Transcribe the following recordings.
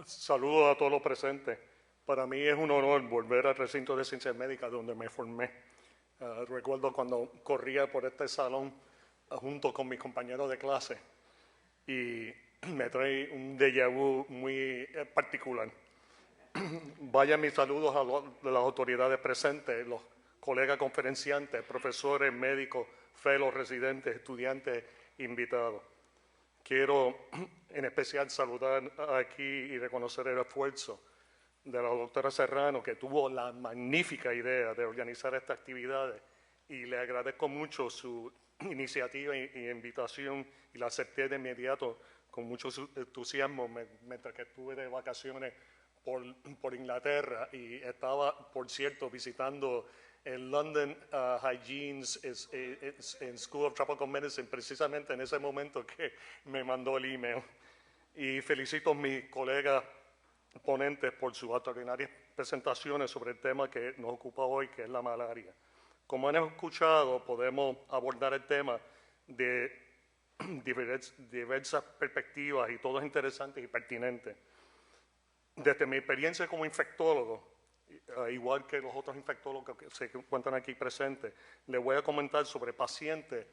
Saludos a todos los presentes. Para mí es un honor volver al recinto de ciencias médicas donde me formé. Recuerdo cuando corría por este salón junto con mis compañeros de clase y me trae un déjà vu muy particular. Vaya mis saludos de las autoridades presentes, los colegas conferenciantes, profesores, médicos, fellows, residentes, estudiantes, invitados. Quiero en especial saludar aquí y reconocer el esfuerzo de la doctora Serrano, que tuvo la magnífica idea de organizar estas actividades, y le agradezco mucho su iniciativa y invitación, y la acepté de inmediato con mucho entusiasmo mientras que estuve de vacaciones por Inglaterra y estaba, por cierto, visitando el London Hygiene's School of Tropical Medicine precisamente en ese momento que me mandó el email. Y felicito a mis colegas ponentes por sus extraordinarias presentaciones sobre el tema que nos ocupa hoy, que es la malaria. Como han escuchado, podemos abordar el tema de diversas perspectivas y todas interesantes y pertinentes. Desde mi experiencia como infectólogo, igual que los otros infectólogos que se encuentran aquí presentes, les voy a comentar sobre pacientes,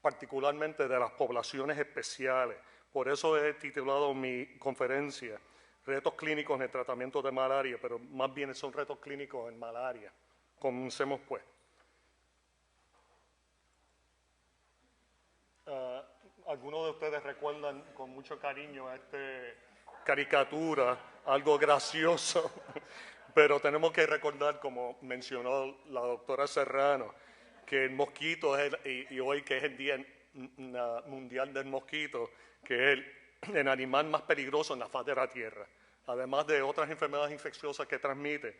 particularmente de las poblaciones especiales. Por eso he titulado mi conferencia Retos clínicos en el tratamiento de malaria, pero más bien son retos clínicos en malaria. Comencemos pues. Algunos de ustedes recuerdan con mucho cariño esta caricatura, algo gracioso, pero tenemos que recordar, como mencionó la doctora Serrano, que el mosquito es y hoy que es el Día Mundial del Mosquito, que es el animal más peligroso en la faz de la Tierra. Además de otras enfermedades infecciosas que transmite,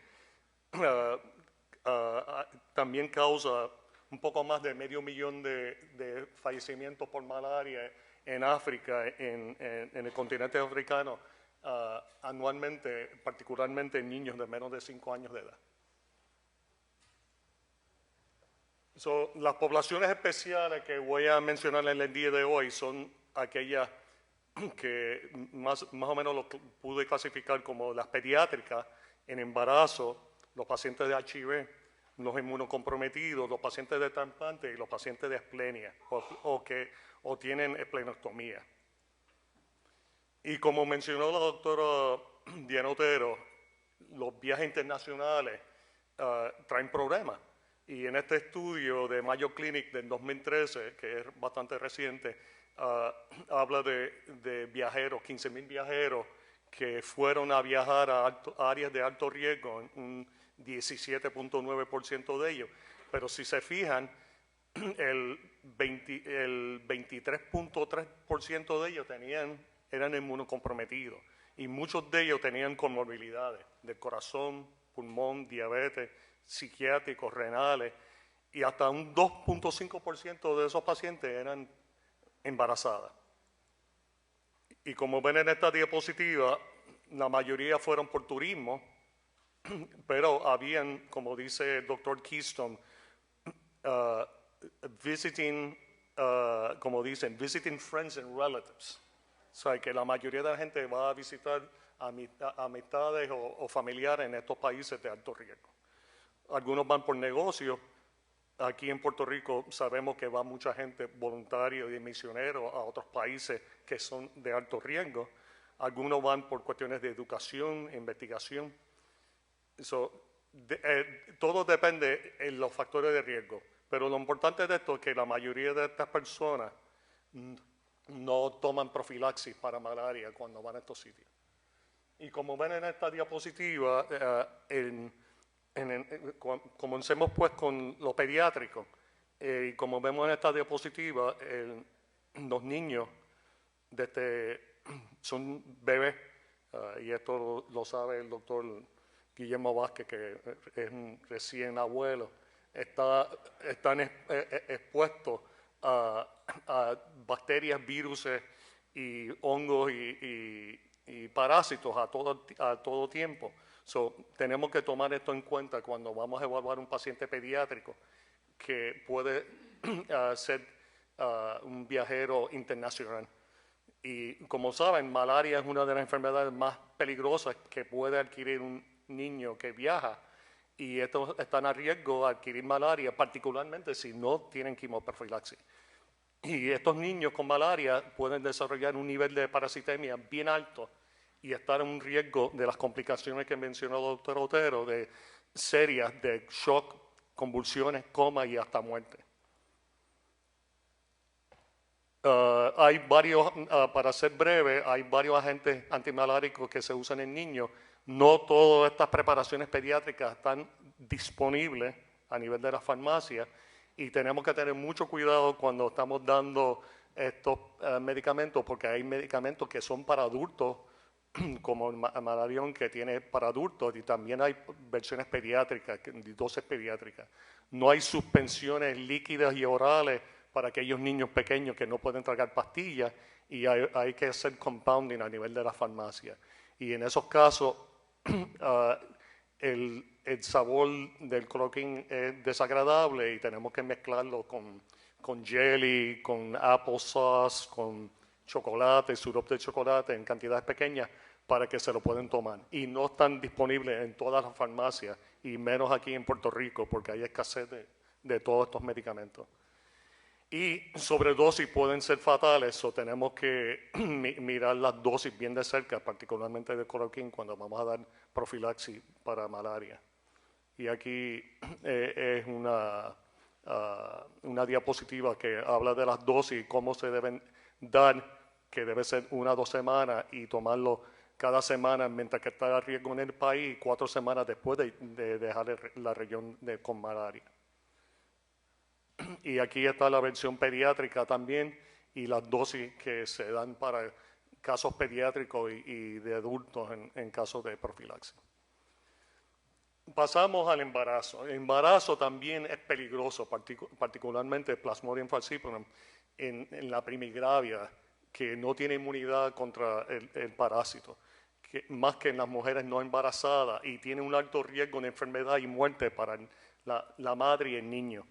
también causa un poco más de 500.000 de fallecimientos por malaria en África, en el continente africano, anualmente, particularmente en niños de menos de 5 años de edad. Las poblaciones especiales que voy a mencionar en el día de hoy son aquellas que más o menos lo pude clasificar como las pediátricas, en embarazo, los pacientes de HIV, los inmunocomprometidos, los pacientes de trasplante y los pacientes de esplenia o tienen esplenectomía. Y como mencionó la doctora Diana Otero, los viajes internacionales traen problemas. Y en este estudio de Mayo Clinic del 2013, que es bastante reciente, habla de viajeros, 15.000 viajeros que fueron a viajar a áreas de alto riesgo, un 17.9% de ellos. Pero si se fijan, el 23.3% de ellos eran inmunocomprometidos y muchos de ellos tenían comorbilidades del corazón, pulmón, diabetes, psiquiátricos, renales, y hasta un 2.5% de esos pacientes eran embarazadas. Y como ven en esta diapositiva, la mayoría fueron por turismo, pero habían, como dice el doctor Keystone, como dicen, visiting friends and relatives. O sea, que la mayoría de la gente va a visitar amistades o familiares en estos países de alto riesgo. Algunos van por negocio. Aquí en Puerto Rico sabemos que va mucha gente voluntaria y misioneros a otros países que son de alto riesgo. Algunos van por cuestiones de educación, investigación. Todo depende de los factores de riesgo. Pero lo importante de esto es que la mayoría de estas personas no toman profilaxis para malaria cuando van a estos sitios. Y como ven en esta diapositiva, comencemos pues con lo pediátrico. Y como vemos en esta diapositiva, los niños son bebés, y esto lo sabe el doctor Guillermo Vázquez, que es un recién abuelo, están expuestos a bacterias, virus y hongos y parásitos a todo tiempo. Tenemos que tomar esto en cuenta cuando vamos a evaluar un paciente pediátrico que puede ser un viajero internacional. Y como saben, malaria es una de las enfermedades más peligrosas que puede adquirir un niño que viaja. Y estos están a riesgo de adquirir malaria, particularmente si no tienen quimioprofilaxis. Y estos niños con malaria pueden desarrollar un nivel de parasitemia bien alto y estar en un riesgo de las complicaciones que mencionó el doctor Otero, de serias, de shock, convulsiones, coma y hasta muerte. Hay varios, para ser breve, hay varios agentes antimaláricos que se usan en niños. No todas estas preparaciones pediátricas están disponibles a nivel de la farmacia y tenemos que tener mucho cuidado cuando estamos dando estos medicamentos, porque hay medicamentos que son para adultos, como el Malarión, que tiene para adultos, y también hay versiones pediátricas, dosis pediátricas. No hay suspensiones líquidas y orales para aquellos niños pequeños que no pueden tragar pastillas, y hay que hacer compounding a nivel de la farmacia. Y en esos casos, el sabor del cloroquín es desagradable y tenemos que mezclarlo con jelly, con applesauce, con chocolate, sirope de chocolate en cantidades pequeñas para que se lo puedan tomar. Y no están disponibles en todas las farmacias, y menos aquí en Puerto Rico, porque hay escasez de todos estos medicamentos. Y sobredosis pueden ser fatales, o tenemos que mirar las dosis bien de cerca, particularmente de cloroquín, cuando vamos a dar profilaxis para malaria. Y aquí es una diapositiva que habla de las dosis, cómo se deben dar, que debe ser 1 a 2 semanas y tomarlo cada semana mientras que está a riesgo en el país, 4 semanas después de dejar la región con malaria. Y aquí está la versión pediátrica también y las dosis que se dan para casos pediátricos y de adultos en casos de profilaxis. Pasamos al embarazo. El embarazo también es peligroso, particularmente el Plasmodium falciparum en la primigravia, que no tiene inmunidad contra el parásito, más que en las mujeres no embarazadas, y tiene un alto riesgo de enfermedad y muerte para la madre y el niño.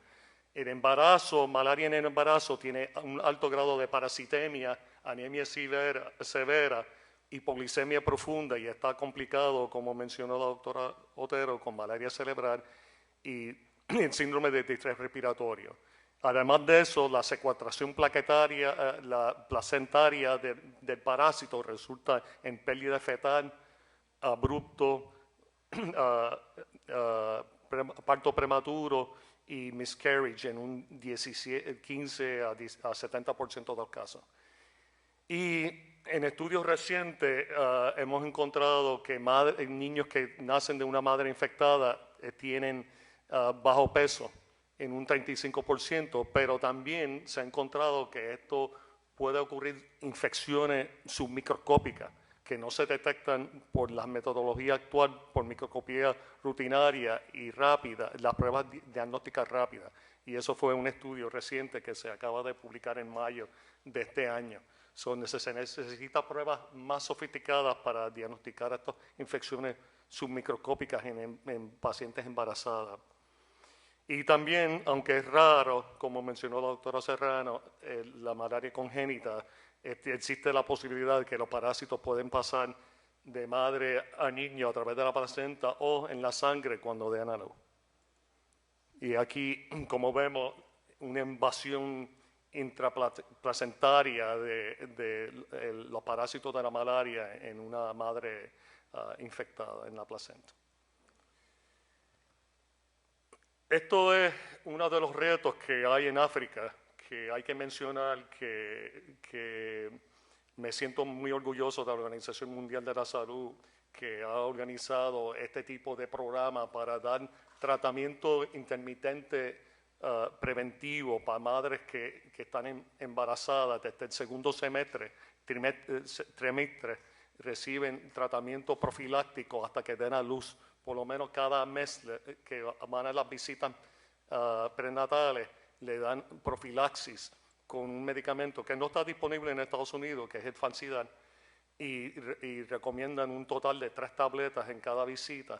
El embarazo, malaria en el embarazo, tiene un alto grado de parasitemia, anemia severa, hipoglicemia profunda, y está complicado, como mencionó la doctora Otero, con malaria cerebral y el síndrome de distrés respiratorio. Además de eso, la secuestración plaquetaria, la placentaria del parásito resulta en pérdida fetal, abrupto, parto prematuro y miscarriage en un 15 a 70% de los casos. Y en estudios recientes hemos encontrado que niños que nacen de una madre infectada tienen bajo peso en un 35%, pero también se ha encontrado que esto puede ocurrir infecciones submicroscópicas que no se detectan por la metodología actual, por microscopía rutinaria y rápida, las pruebas diagnósticas rápidas. Y eso fue un estudio reciente que se acaba de publicar en mayo de este año. Se necesita pruebas más sofisticadas para diagnosticar estas infecciones submicroscópicas en pacientes embarazadas. Y también, aunque es raro, como mencionó la doctora Serrano, la malaria congénita, existe la posibilidad de que los parásitos pueden pasar de madre a niño a través de la placenta o en la sangre cuando den a luz. Y aquí, como vemos, una invasión intraplacentaria de los parásitos de la malaria en una madre infectada en la placenta. Esto es uno de los retos que hay en África, que hay que mencionar, que me siento muy orgulloso de la Organización Mundial de la Salud, que ha organizado este tipo de programa para dar tratamiento intermitente preventivo para madres que están embarazadas desde el segundo trimestre, reciben tratamiento profiláctico hasta que den a luz. Por lo menos cada mes que van a las visitas prenatales, le dan profilaxis con un medicamento que no está disponible en Estados Unidos, que es el Fansidar, y recomiendan un total de 3 tabletas en cada visita,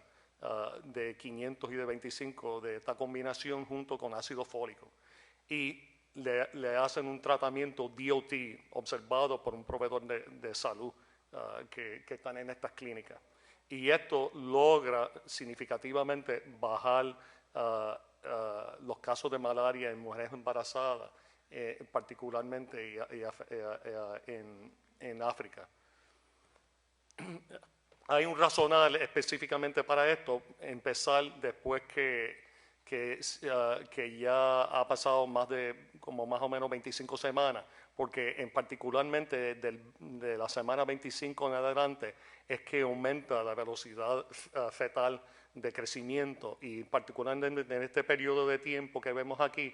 de 500 y de 25 de esta combinación junto con ácido fólico. Y le hacen un tratamiento DOT observado por un proveedor de salud que están en estas clínicas. Y esto logra significativamente bajar los casos de malaria en mujeres embarazadas, particularmente en África. Hay un racional específicamente para esto, empezar después que ya ha pasado más o menos 25 semanas, porque particularmente de la semana 25 en adelante es que aumenta la velocidad fetal de crecimiento, y particularmente en este periodo de tiempo que vemos aquí,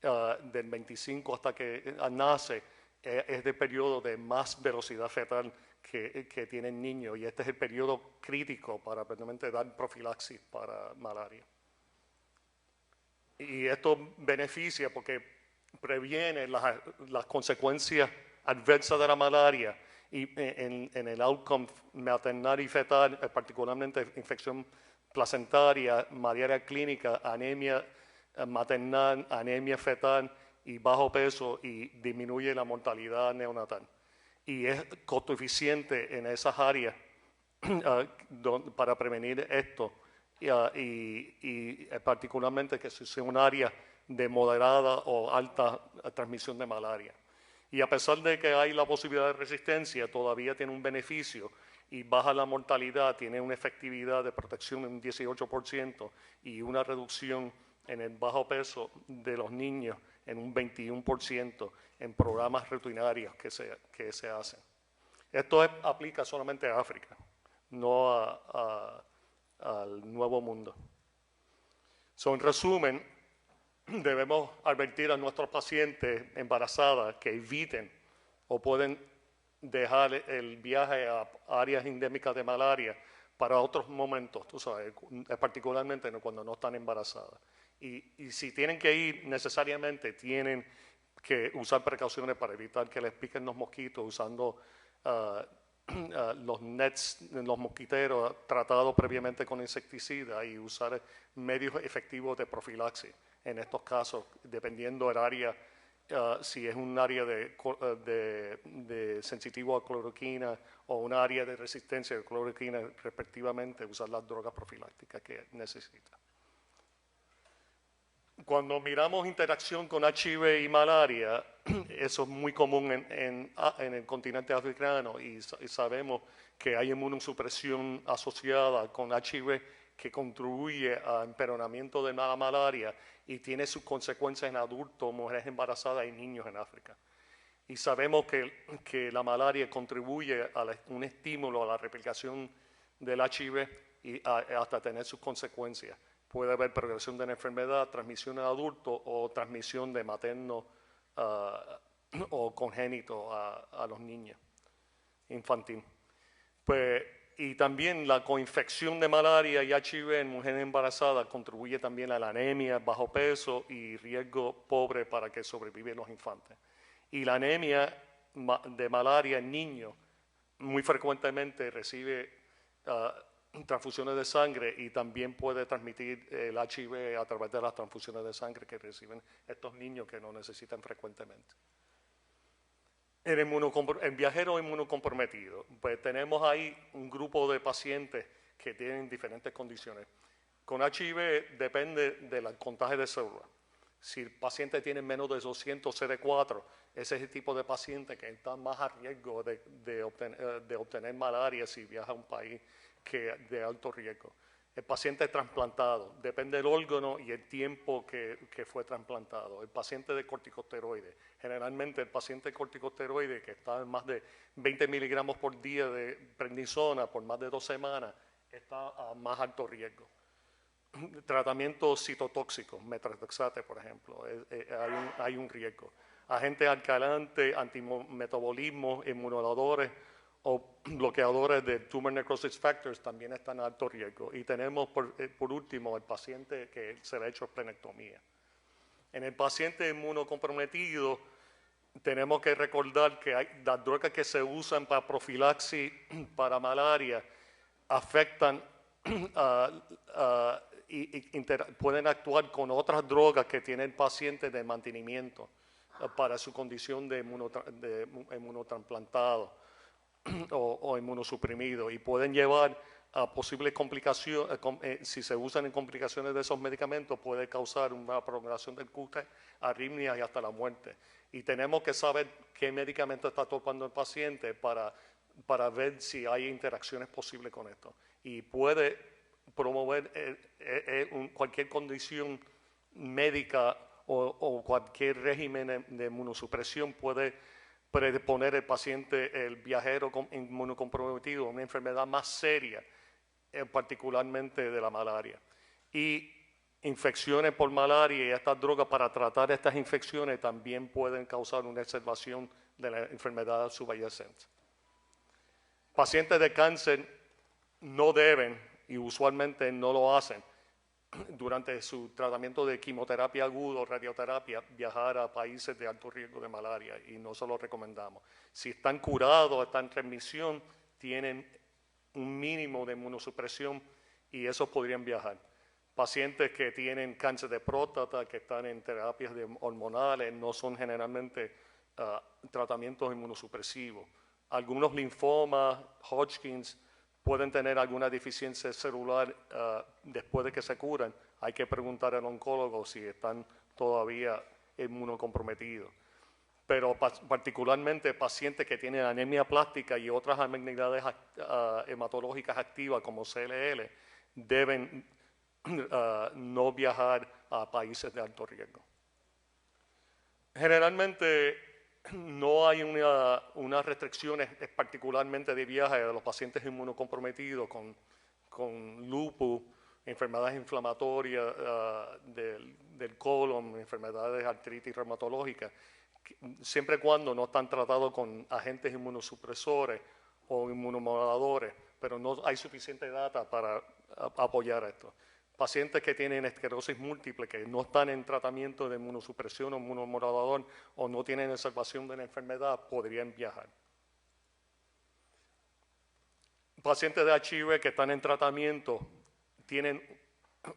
del 25 hasta que nace, es el periodo de más velocidad fetal que tienen niños, y este es el periodo crítico para realmente dar profilaxis para malaria. Y esto beneficia porque previene las consecuencias adversas de la malaria y en el outcome maternal y fetal, particularmente infección placentaria, malaria clínica, anemia maternal, anemia fetal y bajo peso, y disminuye la mortalidad neonatal. Y es costo eficiente en esas áreas para prevenir esto, y particularmente que sea un área de moderada o alta transmisión de malaria. Y a pesar de que hay la posibilidad de resistencia, todavía tiene un beneficio y baja la mortalidad, tiene una efectividad de protección de un 18% y una reducción en el bajo peso de los niños en un 21% en programas rutinarios que se hacen. Esto aplica solamente a África, no al Nuevo Mundo. En resumen, debemos advertir a nuestros pacientes embarazadas que eviten o pueden dejar el viaje a áreas endémicas de malaria para otros momentos, tú sabes, particularmente cuando no están embarazadas. Y si tienen que ir, necesariamente tienen que usar precauciones para evitar que les piquen los mosquitos, usando los nets, los mosquiteros tratados previamente con insecticida, y usar medios efectivos de profilaxis en estos casos, dependiendo del área, si es un área de sensitivo a cloroquina o un área de resistencia a cloroquina, respectivamente, usar las drogas profilácticas que necesita. Cuando miramos interacción con HIV y malaria, eso es muy común en el continente africano, y sabemos que hay inmunosupresión asociada con HIV que contribuye al empeoramiento de la malaria y tiene sus consecuencias en adultos, mujeres embarazadas y niños en África. Y sabemos que la malaria contribuye a un estímulo a la replicación del HIV y hasta tener sus consecuencias. Puede haber progresión de la enfermedad, transmisión en adultos o transmisión de materno o congénito a los niños, infantil. Pues, y también la coinfección de malaria y HIV en mujeres embarazadas contribuye también a la anemia, bajo peso y riesgo pobre para que sobrevivan los infantes. Y la anemia de malaria en niños muy frecuentemente recibe transfusiones de sangre, y también puede transmitir el HIV a través de las transfusiones de sangre que reciben estos niños que no necesitan frecuentemente. En viajeros inmunocomprometidos, pues tenemos ahí un grupo de pacientes que tienen diferentes condiciones. Con HIV depende del contagio de células. Si el paciente tiene menos de 200 CD4, ese es el tipo de paciente que está más a riesgo de obtener malaria si viaja a un país de alto riesgo. El paciente trasplantado, depende del órgano y el tiempo que fue trasplantado. El paciente de corticosteroides, generalmente el paciente de corticosteroides que está en más de 20 miligramos por día de prednisona por más de 2 semanas, está a más alto riesgo. Tratamientos citotóxicos, metrexate, por ejemplo, hay un riesgo. Agentes alcalantes, antimetabolismo, inmunomoduladores o bloqueadores de tumor necrosis factors también están a alto riesgo. Y tenemos, por último, el paciente que se le ha hecho esplenectomía. En el paciente inmunocomprometido, tenemos que recordar que las drogas que se usan para profilaxis para malaria afectan y pueden actuar con otras drogas que tiene el paciente de mantenimiento. para su condición de inmunotrasplantado o inmunosuprimido, y pueden llevar a posibles complicaciones. Si se usan en complicaciones de esos medicamentos, puede causar una prolongación del cáncer, arritmias y hasta la muerte. Y tenemos que saber qué medicamento está tomando el paciente para ver si hay interacciones posibles con esto. Y puede promover cualquier condición médica o cualquier régimen de inmunosupresión puede predisponer el paciente, el viajero inmunocomprometido, a una enfermedad más seria, particularmente de la malaria. Y infecciones por malaria y estas drogas para tratar estas infecciones también pueden causar una exacerbación de la enfermedad subyacente. Pacientes de cáncer no deben, y usualmente no lo hacen, durante su tratamiento de quimioterapia aguda o radioterapia, viajar a países de alto riesgo de malaria, y no se lo recomendamos. Si están curados, están en remisión, tienen un mínimo de inmunosupresión y esos podrían viajar. Pacientes que tienen cáncer de próstata, que están en terapias hormonales, no son generalmente tratamientos inmunosupresivos. Algunos linfomas, Hodgkins, pueden tener alguna deficiencia celular después de que se curan. Hay que preguntar al oncólogo si están todavía inmunocomprometidos. Pero particularmente pacientes que tienen anemia plástica y otras malignidades hematológicas activas como CLL deben no viajar a países de alto riesgo. Generalmente no hay unas restricciones particularmente de viaje de los pacientes inmunocomprometidos con lupus, enfermedades inflamatorias del colon, enfermedades de artritis reumatológica, siempre y cuando no están tratados con agentes inmunosupresores o inmunomoduladores, pero no hay suficiente data para apoyar esto. Pacientes que tienen esclerosis múltiple, que no están en tratamiento de inmunosupresión o inmunomodulador o no tienen observación de la enfermedad, podrían viajar. Pacientes de HIV que están en tratamiento tienen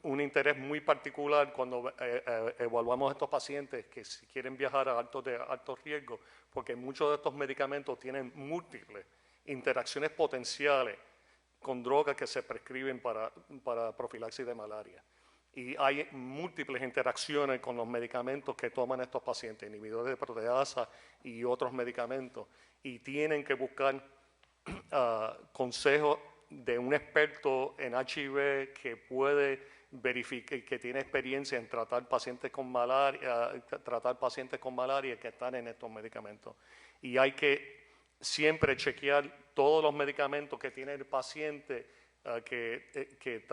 un interés muy particular cuando evaluamos a estos pacientes que si quieren viajar a alto riesgo, porque muchos de estos medicamentos tienen múltiples interacciones potenciales con drogas que se prescriben para profilaxis de malaria. Y hay múltiples interacciones con los medicamentos que toman estos pacientes, inhibidores de proteasa y otros medicamentos, y tienen que buscar consejos de un experto en HIV que puede verificar, que tiene experiencia en tratar pacientes con malaria, que están en estos medicamentos. Y hay que siempre chequear todos los medicamentos que tiene el paciente que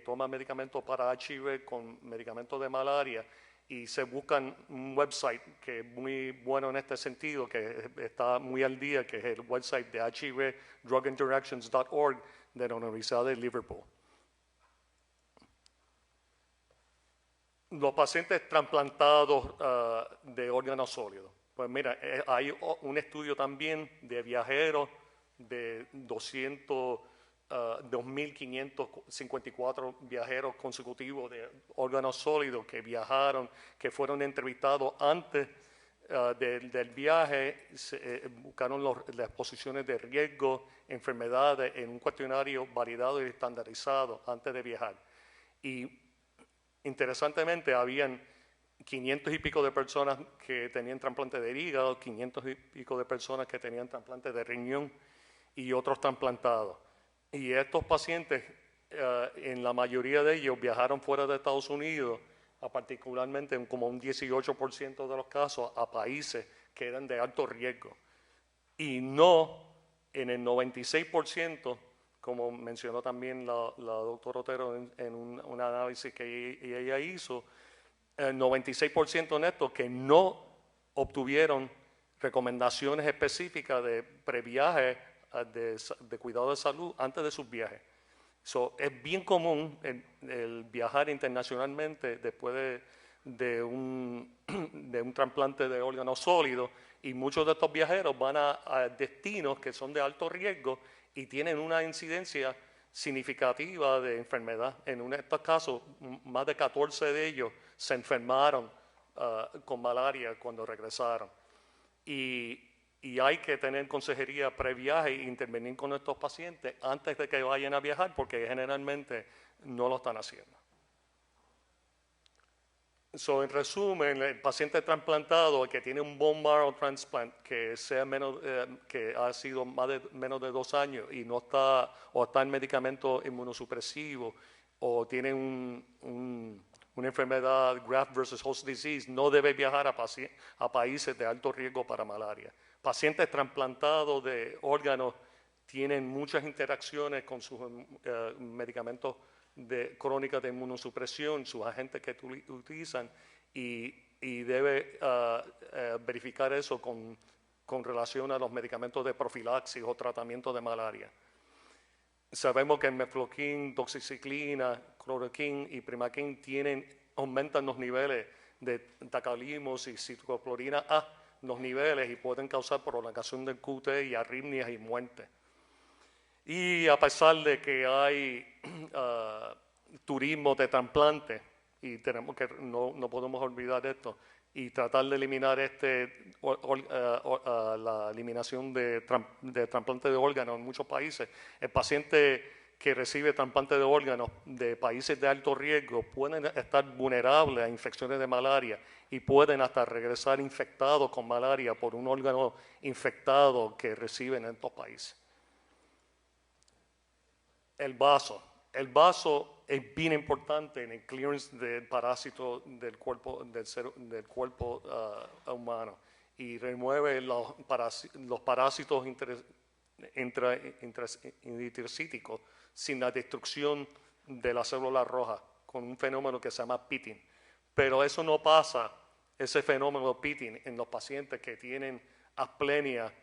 toma medicamentos para HIV con medicamentos de malaria, y se buscan un website que es muy bueno en este sentido, que está muy al día, que es el website de HIVdruginteractions.org de la Universidad de Liverpool. Los pacientes trasplantados de órganos sólidos. Pues mira, hay un estudio también de viajeros de 2.554 viajeros consecutivos de órganos sólidos que viajaron, que fueron entrevistados antes del viaje, buscaron las posiciones de riesgo, enfermedades en un cuestionario validado y estandarizado antes de viajar. Y interesantemente habían 500 y pico de personas que tenían trasplante de hígado, 500 y pico de personas que tenían trasplante de riñón y otros trasplantados. Y estos pacientes, en la mayoría de ellos, viajaron fuera de Estados Unidos, particularmente en como un 18% de los casos, a países que eran de alto riesgo. Y no en el 96%, como mencionó también la doctora Otero en un análisis que ella hizo, el 96% de estos que no obtuvieron recomendaciones específicas de previaje de cuidado de salud antes de sus viajes. Es bien común el viajar internacionalmente después de un trasplante de órganos sólidos, y muchos de estos viajeros van a destinos que son de alto riesgo y tienen una incidencia significativa de enfermedad. En estos casos, más de 14 de ellos se enfermaron con malaria cuando regresaron. Y hay que tener consejería previaje e intervenir con estos pacientes antes de que vayan a viajar, porque generalmente no lo están haciendo. En resumen, el paciente trasplantado que tiene un bone marrow transplant que que ha sido menos de 2 años y no está o está en medicamento inmunosupresivo o tiene una enfermedad graft versus host disease, no debe viajar a países de alto riesgo para malaria. Pacientes trasplantados de órganos tienen muchas interacciones con sus medicamentos crónicas de inmunosupresión, sus agentes que utilizan, y debe verificar eso con relación a los medicamentos de profilaxis o tratamiento de malaria. Sabemos que el mefloquine, doxiciclina, cloroquina y primaquine aumentan los niveles de tacrolimus y cicloclorina A, los niveles, y pueden causar prolongación del QT y arritmias y muerte. Y a pesar de que hay turismo de trasplante, y no podemos olvidar esto, y tratar de eliminar la eliminación de trasplante de órganos en muchos países, el paciente que recibe trasplante de órganos de países de alto riesgo pueden estar vulnerables a infecciones de malaria y pueden hasta regresar infectados con malaria por un órgano infectado que reciben en estos países. El vaso es bien importante en el clearance del parásito del cuerpo humano y remueve los parásitos intracíticos sin la destrucción de la célula roja, con un fenómeno que se llama pitting. Pero eso no pasa, ese fenómeno pitting, en los pacientes que tienen asplenia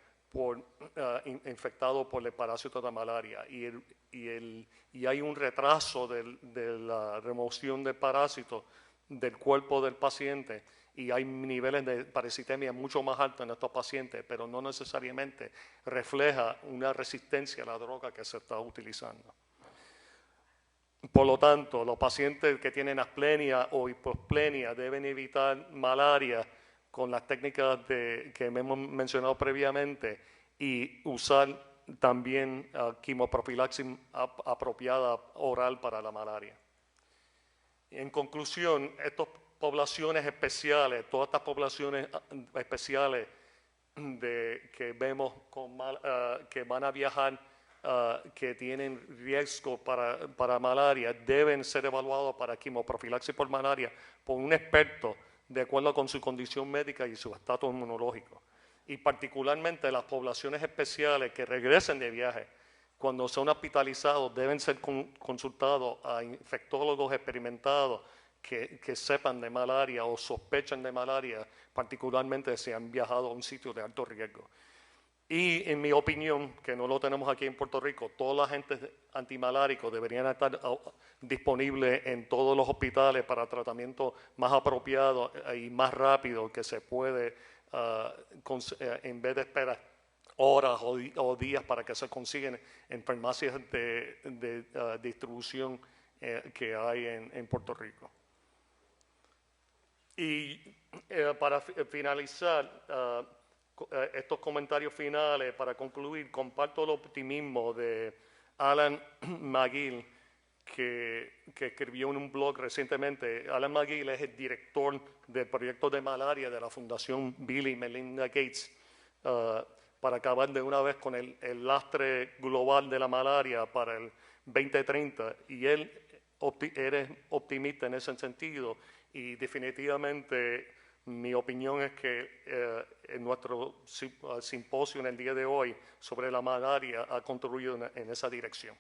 infectados por el parásito de malaria. Y hay un retraso de la remoción del parásito del cuerpo del paciente, y hay niveles de parasitemia mucho más altos en estos pacientes, pero no necesariamente refleja una resistencia a la droga que se está utilizando. Por lo tanto, los pacientes que tienen asplenia o hiposplenia deben evitar malaria con las técnicas que hemos mencionado previamente y usar también quimoprofilaxis apropiada oral para la malaria. En conclusión, estas poblaciones especiales, todas estas poblaciones especiales que vemos que van a viajar, que tienen riesgo para malaria, deben ser evaluados para quimoprofilaxis por malaria por un experto de acuerdo con su condición médica y su estatus inmunológico. Y particularmente las poblaciones especiales que regresen de viaje, cuando son hospitalizados, deben ser consultados a infectólogos experimentados que sepan de malaria o sospechan de malaria, particularmente si han viajado a un sitio de alto riesgo. Y en mi opinión, que no lo tenemos aquí en Puerto Rico, todos los agentes antimaláricos deberían estar disponibles en todos los hospitales para tratamiento más apropiado y más rápido que se puede, en vez de esperar horas o días para que se consiguen en farmacias de distribución que hay en Puerto Rico. Y para finalizar, estos comentarios finales, para concluir, comparto el optimismo de Alan McGill, que escribió en un blog recientemente. Alan McGill es el director del proyecto de malaria de la Fundación Bill y Melinda Gates, para acabar de una vez con el lastre global de la malaria para el 2030. Y él es optimista en ese sentido, y definitivamente mi opinión es que en nuestro simposio en el día de hoy sobre la malaria ha contribuido en esa dirección.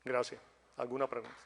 Gracias. ¿Alguna pregunta?